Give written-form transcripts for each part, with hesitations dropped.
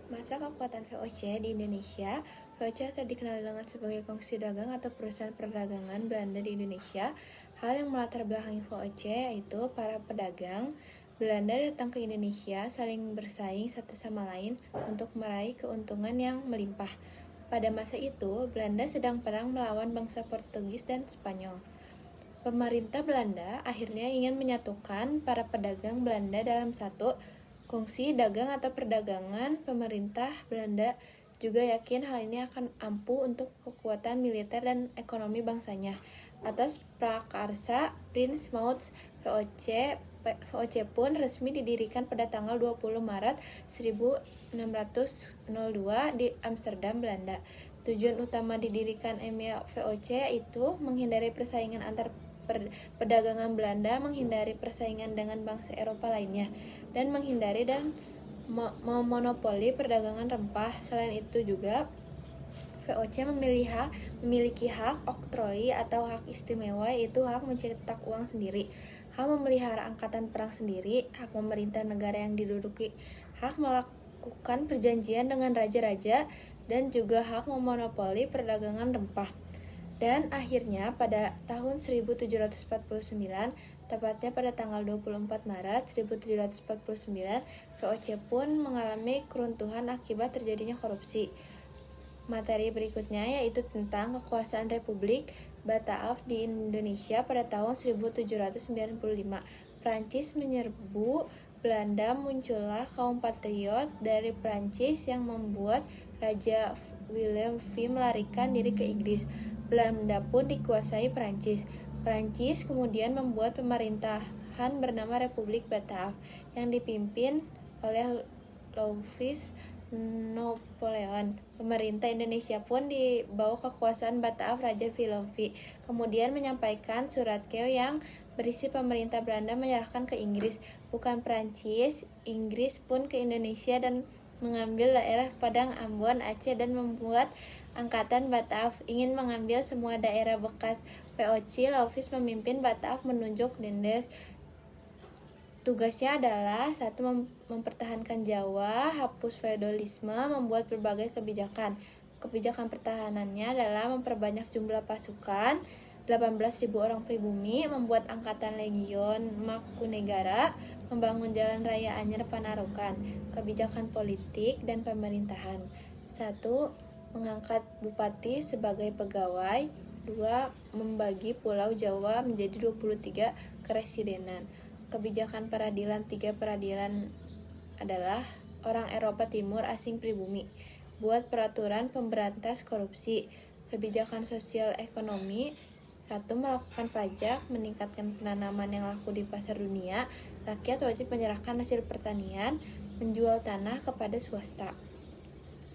Masa kekuatan VOC di Indonesia, VOC atau dikenal dengan sebagai Kongsi Dagang atau Perusahaan Perdagangan Belanda di Indonesia. Hal yang melatar belakangi VOC yaitu para pedagang Belanda datang ke Indonesia saling bersaing satu sama lain untuk meraih keuntungan yang melimpah. Pada masa itu, Belanda sedang perang melawan bangsa Portugis dan Spanyol. Pemerintah Belanda akhirnya ingin menyatukan para pedagang Belanda dalam satu kongsi dagang atau perdagangan. Pemerintah Belanda juga yakin hal ini akan ampuh untuk kekuatan militer dan ekonomi bangsanya. Atas prakarsa Prince Maurits, VOC pun resmi didirikan pada tanggal 20 Maret 1602 di Amsterdam, Belanda. Tujuan utama didirikan VOC itu menghindari persaingan antar perdagangan Belanda, menghindari persaingan dengan bangsa Eropa lainnya, dan menghindari dan memonopoli perdagangan rempah. Selain itu juga VOC memiliki hak oktroi atau hak istimewa, yaitu hak mencetak uang sendiri, hak memelihara angkatan perang sendiri, hak memerintah negara yang diduduki, hak melakukan perjanjian dengan raja-raja, dan juga hak memonopoli perdagangan rempah. Dan akhirnya pada tahun 1749, tepatnya pada tanggal 24 Maret 1749, VOC pun mengalami keruntuhan akibat terjadinya korupsi. Materi berikutnya yaitu tentang kekuasaan Republik Bataaf di Indonesia pada tahun 1795. Prancis menyerbu Belanda, muncullah kaum patriot dari Prancis yang membuat Raja Willem V melarikan diri ke Inggris. Belanda pun dikuasai Prancis. Prancis kemudian membuat pemerintahan bernama Republik Bataaf yang dipimpin oleh Louis Napoleon. Pemerintah Indonesia pun di bawah kekuasaan Bataaf Raja Willem V kemudian menyampaikan surat Keo yang berisi pemerintah Belanda menyerahkan ke Inggris, bukan Prancis. Inggris pun ke Indonesia dan mengambil daerah Padang, Ambon, Aceh, dan membuat angkatan Bataaf ingin mengambil semua daerah bekas VOC. Louis memimpin Bataaf menunjuk Dendes. Tugasnya adalah satu, mempertahankan Jawa, hapus feodalisme, membuat berbagai kebijakan. Kebijakan pertahanannya adalah memperbanyak jumlah pasukan, 18.000 orang pribumi, membuat angkatan legion Mangkunegara, membangun jalan raya Anyer Panarukan. Kebijakan politik dan pemerintahan. 1. Mengangkat bupati sebagai pegawai. 2. Membagi Pulau Jawa menjadi 23 keresidenan. Kebijakan peradilan. 3. Peradilan adalah orang Eropa Timur asing pribumi. Buat peraturan pemberantas korupsi. Kebijakan sosial ekonomi. 1. Melakukan pajak, meningkatkan penanaman yang laku di pasar dunia. Rakyat wajib menyerahkan hasil pertanian, menjual tanah kepada swasta.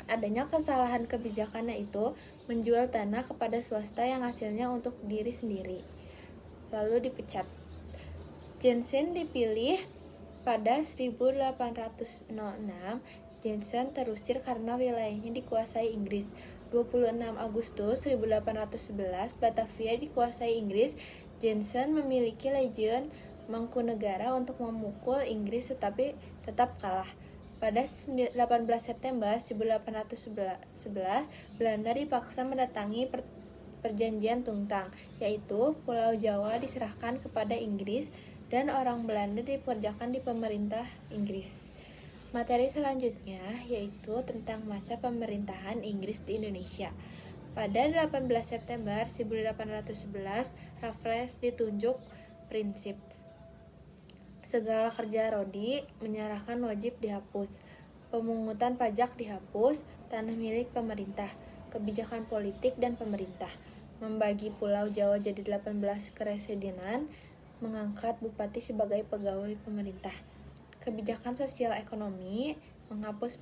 Adanya kesalahan kebijakannya itu menjual tanah kepada swasta yang hasilnya untuk diri sendiri, lalu dipecat. Jensen dipilih pada 1806. Jensen terusir karena wilayahnya dikuasai Inggris. 26 Agustus 1811, Batavia dikuasai Inggris. Jensen memiliki legion Mangkunegara untuk memukul Inggris tetapi tetap kalah. Pada 18 September 1811, Belanda dipaksa mendatangi perjanjian Tungtang, yaitu Pulau Jawa diserahkan kepada Inggris dan orang Belanda dipekerjakan di pemerintah Inggris. Materi selanjutnya yaitu tentang masa pemerintahan Inggris di Indonesia. Pada 18 September 1811, Raffles ditunjuk prinsip. Segala kerja Rodi menyerahkan wajib dihapus. Pemungutan pajak dihapus, tanah milik pemerintah. Kebijakan politik dan pemerintah. Membagi Pulau Jawa jadi 18 keresidenan, mengangkat bupati sebagai pegawai pemerintah. Kebijakan sosial ekonomi, menghapus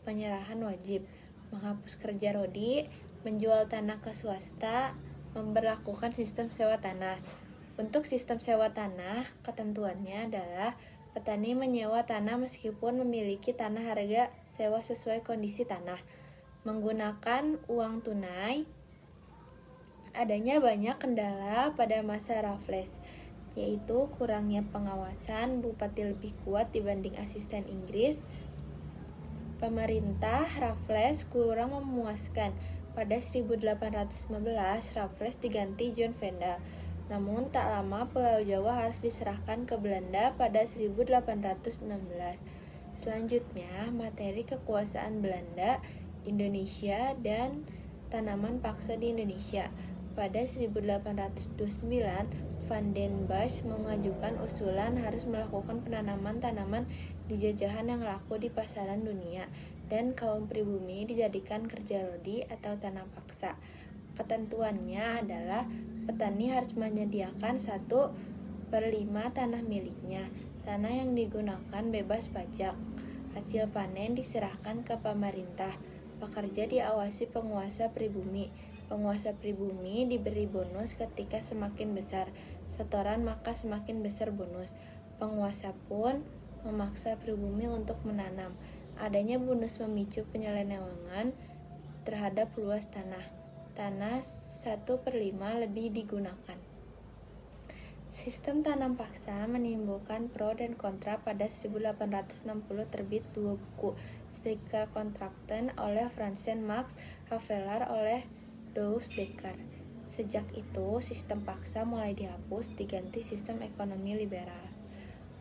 penyerahan wajib, menghapus kerja Rodi, menjual tanah ke swasta, memberlakukan sistem sewa tanah. Untuk sistem sewa tanah, ketentuannya adalah petani menyewa tanah meskipun memiliki tanah harga sewa sesuai kondisi tanah, menggunakan uang tunai. Adanya banyak kendala pada masa Raffles, yaitu kurangnya pengawasan, bupati lebih kuat dibanding asisten Inggris, Pemerintah Raffles kurang memuaskan. Pada 1815, Raffles diganti John Venda. Namun tak lama Pulau Jawa harus diserahkan ke Belanda pada 1816. Selanjutnya, materi kekuasaan Belanda, Indonesia, dan tanaman paksa di Indonesia. Pada 1829, Van den Bosch mengajukan usulan harus melakukan penanaman tanaman di jajahan yang laku di pasaran dunia, dan kaum pribumi dijadikan kerja rodi atau tanah paksa. Ketentuannya adalah petani harus menyediakan 1/5 tanah miliknya. Tanah yang digunakan bebas pajak. Hasil panen diserahkan ke pemerintah. Pekerja diawasi penguasa pribumi. Penguasa pribumi diberi bonus ketika semakin besar setoran maka semakin besar bonus. Penguasa pun memaksa pribumi untuk menanam. Adanya bonus memicu penyelewengan terhadap luas tanah. Tanah 1/5 lebih digunakan. Sistem tanam paksa menimbulkan pro dan kontra. Pada 1860 terbit 2 buku, Striker Contracten oleh Francis Max Havelaar oleh Douce Decker. Sejak itu, sistem paksa mulai dihapus, diganti sistem ekonomi liberal.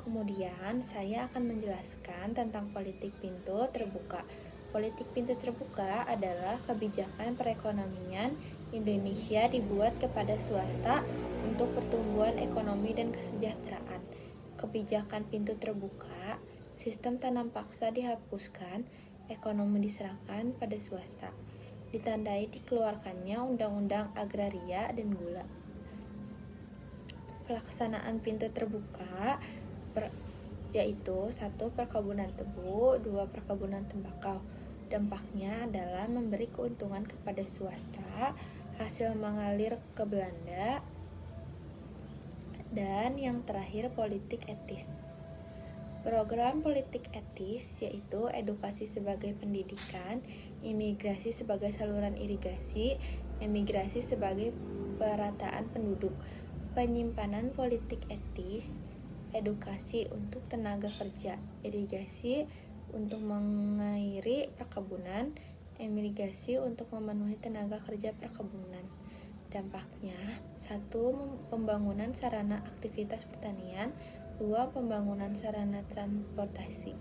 Kemudian, saya akan menjelaskan tentang politik pintu terbuka. Politik pintu terbuka adalah kebijakan perekonomian Indonesia dibuat kepada swasta untuk pertumbuhan ekonomi dan kesejahteraan. Kebijakan pintu terbuka, sistem tanam paksa dihapuskan, ekonomi diserahkan pada swasta. Ditandai dikeluarkannya Undang-Undang Agraria dan Gula. Pelaksanaan pintu terbuka yaitu 1. Perkebunan tebu, 2. Perkebunan tembakau. Dampaknya adalah memberi keuntungan kepada swasta, hasil mengalir ke Belanda, dan yang terakhir politik etis. Program politik etis yaitu edukasi sebagai pendidikan, imigrasi sebagai saluran irigasi, emigrasi sebagai perataan penduduk. Penyimpanan politik etis, edukasi untuk tenaga kerja, irigasi untuk mengairi perkebunan, emigrasi untuk memenuhi tenaga kerja perkebunan. Dampaknya 1. Pembangunan sarana aktivitas pertanian, 2. Pembangunan sarana transportasi.